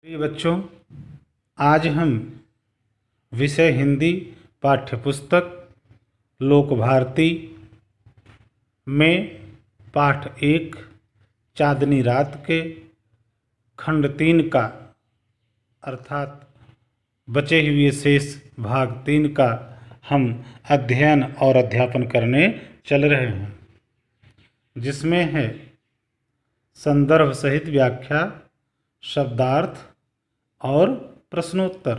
प्रिय बच्चों, आज हम विषय हिंदी पाठ्यपुस्तक लोक भारती में पाठ 1 चांदनी रात के खंड 3 का अर्थात बचे हुए शेष भाग 3 का हम अध्ययन और अध्यापन करने चल रहे हैं, जिसमें है संदर्भ सहित व्याख्या, शब्दार्थ और प्रश्नोत्तर।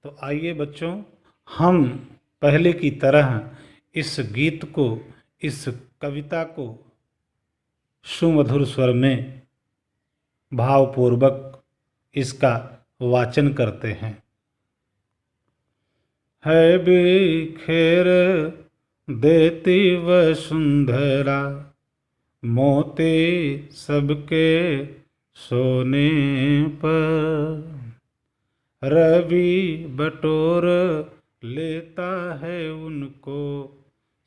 तो आइए बच्चों, हम पहले की तरह इस गीत को, इस कविता को सुमधुर स्वर में भावपूर्वक इसका वाचन करते हैं। है बिखेर देती वसुंधरा मोती सबके सोने पर, रवि बटोर लेता है उनको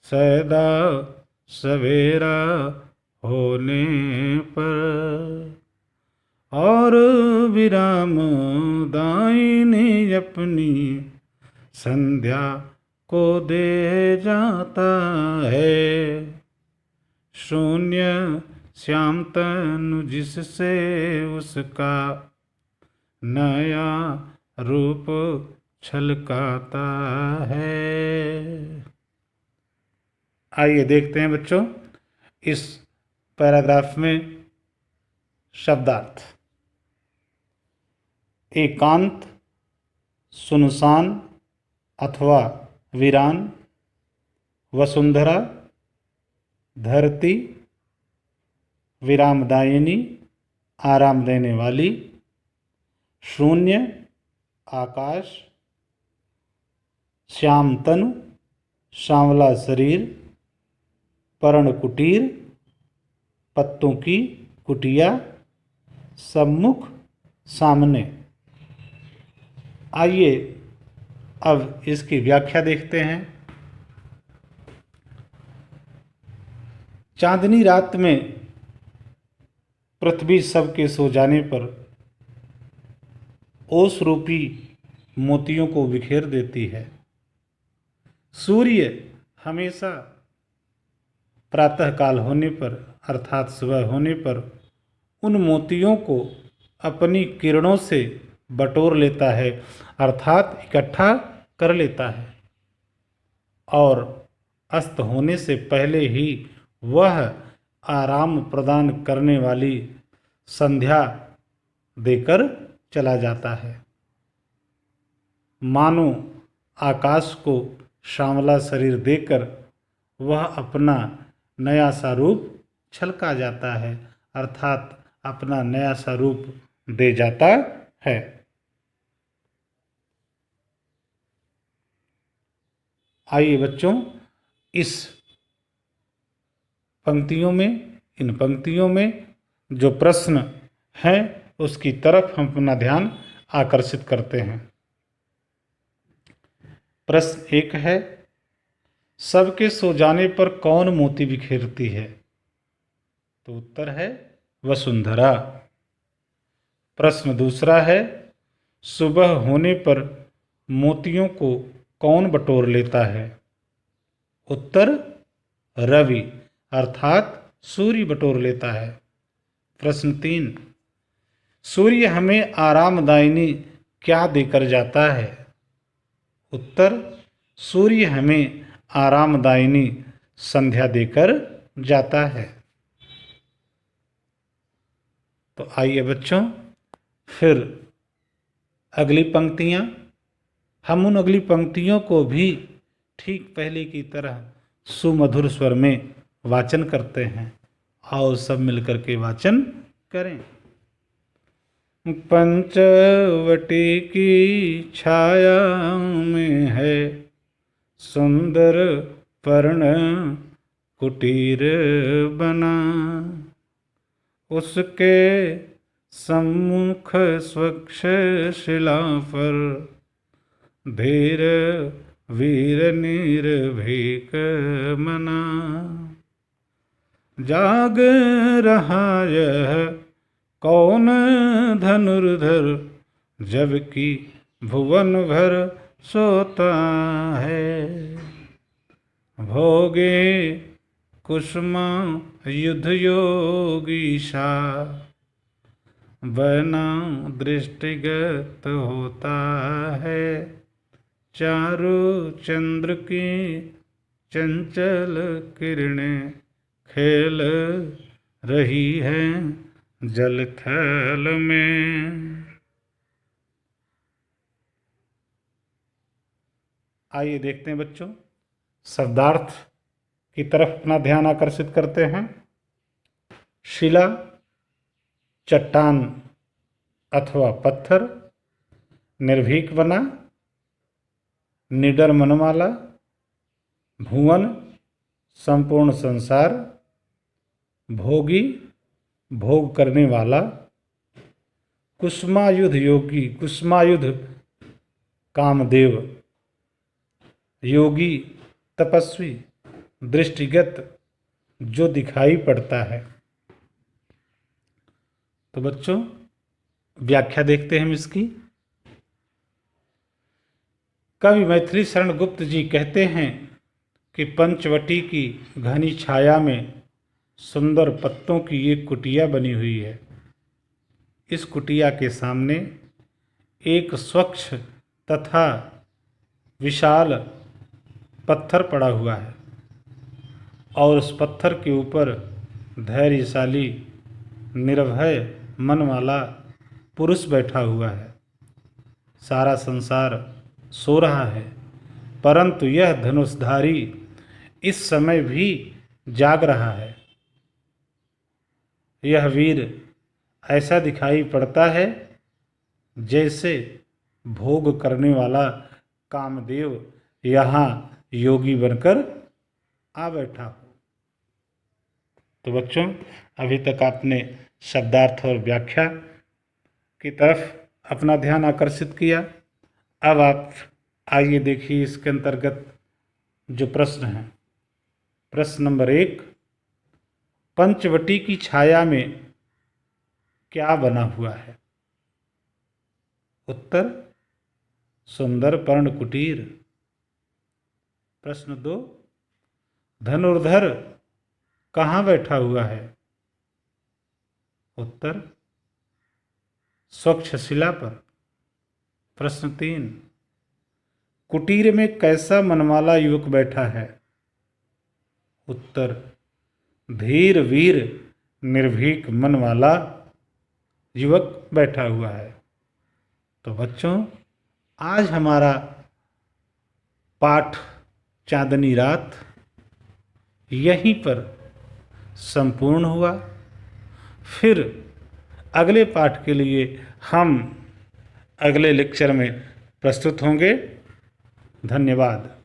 सैदा सवेरा होने पर, और विराम दायिनी अपनी संध्या को दे जाता है। शून्य श्याम तनु जिससे उसका नया रूप छलकाता है। आइए देखते हैं बच्चों इस पैराग्राफ में शब्दार्थ। एकांत, सुनसान अथवा वीरान, वसुंधरा धरती, विरामदायिनी आराम देने वाली, शून्य आकाश, श्याम तनु सांवला शरीर, पर्णकुटीर पत्तों की कुटिया, सम्मुख सामने। आइए अब इसकी व्याख्या देखते हैं। चांदनी रात में पृथ्वी सबके सो जाने पर ओस रूपी मोतियों को बिखेर देती है। सूर्य हमेशा प्रातःकाल होने पर अर्थात सुबह होने पर उन मोतियों को अपनी किरणों से बटोर लेता है अर्थात इकट्ठा कर लेता है, और अस्त होने से पहले ही वह आराम प्रदान करने वाली संध्या देकर चला जाता है। मानो आकाश को श्यामला शरीर देकर वह अपना नया सा रूप छलका जाता है अर्थात अपना नया सा रूप दे जाता है। आइए बच्चों, इस पंक्तियों में, इन पंक्तियों में जो प्रश्न हैं उसकी तरफ हम अपना ध्यान आकर्षित करते हैं। प्रश्न 1 है, सबके सो जाने पर कौन मोती बिखेरती है? तो उत्तर है वसुंधरा। प्रश्न 2 है, सुबह होने पर मोतियों को कौन बटोर लेता है? उत्तर रवि अर्थात सूर्य बटोर लेता है। प्रश्न 3, सूर्य हमें आरामदायिनी क्या देकर जाता है? उत्तर सूर्य हमें आरामदायिनी संध्या देकर जाता है। तो आइए बच्चों, फिर अगली पंक्तियां, हम उन अगली पंक्तियों को भी ठीक पहले की तरह सुमधुर स्वर में वाचन करते हैं। आओ सब मिलकर के वाचन करें। पंचवटी की छाया में है सुंदर पर्ण कुटीर बना, उसके सम्मुख स्वच्छ शिला पर धीर वीर निर्भीक मना, जाग रहा यह कौन धनुर्धर, जबकि भुवन भर सोता है। भोगे कुसुमा युद्ध योगीशा, बना दृष्टिगत होता है। चारों चंद्र की चंचल किरणें खेल रही हैं जल थल में। आइए देखते हैं बच्चों, शब्दार्थ की तरफ अपना ध्यान आकर्षित करते हैं। शिला, चट्टान अथवा पत्थर, निर्भीक बना, निडर मनमाला, भुवन संपूर्ण संसार, भोगी भोग करने वाला, कुसुमायुध योगी कुसुमायुध कामदेव, योगी तपस्वी, दृष्टिगत जो दिखाई पड़ता है। तो बच्चों व्याख्या देखते हैं हम इसकी। कवि मैथिली शरण गुप्त जी कहते हैं कि पंचवटी की घनी छाया में सुंदर पत्तों की एक कुटिया बनी हुई है। इस कुटिया के सामने एक स्वच्छ तथा विशाल पत्थर पड़ा हुआ है और उस पत्थर के ऊपर धैर्यशाली निर्भय मन वाला पुरुष बैठा हुआ है। सारा संसार सो रहा है, परंतु यह धनुषधारी इस समय भी जाग रहा है। यह वीर ऐसा दिखाई पड़ता है जैसे भोग करने वाला कामदेव यहाँ योगी बनकर आ बैठा हो। तो बच्चों अभी तक आपने शब्दार्थ और व्याख्या की तरफ अपना ध्यान आकर्षित किया। अब आप आइए देखिए इसके अंतर्गत जो प्रश्न हैं। प्रश्न नंबर 1, पंचवटी की छाया में क्या बना हुआ है? उत्तर, सुंदर पर्ण कुटीर। प्रश्न 2, धनुर्धर कहाँ बैठा हुआ है? उत्तर, स्वच्छ शिला पर। प्रश्न 3, कुटीर में कैसा मनमाला युवक बैठा है? उत्तर, धीर वीर निर्भीक मन वाला युवक बैठा हुआ है। तो बच्चों आज हमारा पाठ चांदनी रात यहीं पर संपूर्ण हुआ। फिर अगले पाठ के लिए हम अगले लेक्चर में प्रस्तुत होंगे। धन्यवाद।